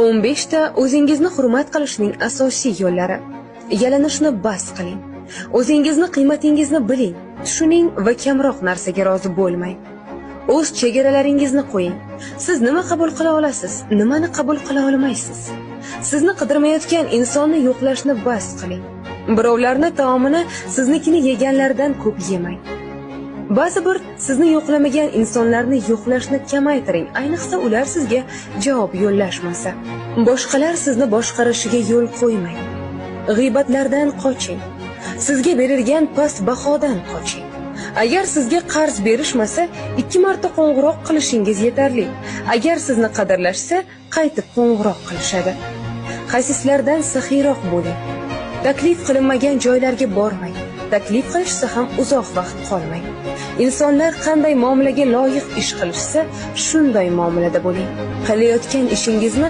15 ta o'zingizni hurmat qilishning asosiy yo'llari. Yalinishni bas qiling. O'zingizni qiymatingizni biling, tushuning va kamroq narsaga rozi bo'lmang. O'z chegaralaringizni qo'ying. Siz nima qabul qila olasiz, nimani qabul qila olmaysiz? Sizni qidirmayotgan insonni yo'qlashni bas qiling. Birovlarni taomini siznikini yeganlardan ko'p yemang. Ba'zi bir sizni yo'qlamagan insonlarni yo'qlashni kamaytiring, ayniqsa ular sizga javob yo'llashmasa. Boshqalar sizni boshqarishiga yo'l qo'ymang. G'iybatlardan qoching. Sizga berilgan past bahodan qoching. Agar sizga qarz berishmasa, 2 marta qo'ng'iroq qilishingiz yetarli. Agar sizni qadrlashsa, qaytib qo'ng'iroq qilishadi. Xasislardan saxiyroq bo'ling. Taklif qilinmagan joylarga bormang. Taklif qilishsa ham uzoq vaqt qolmang. Insonlar qanday muomalaga loyiq ish qilishsa, shunday muomalada bo'ling. Qilayotgan ishingizni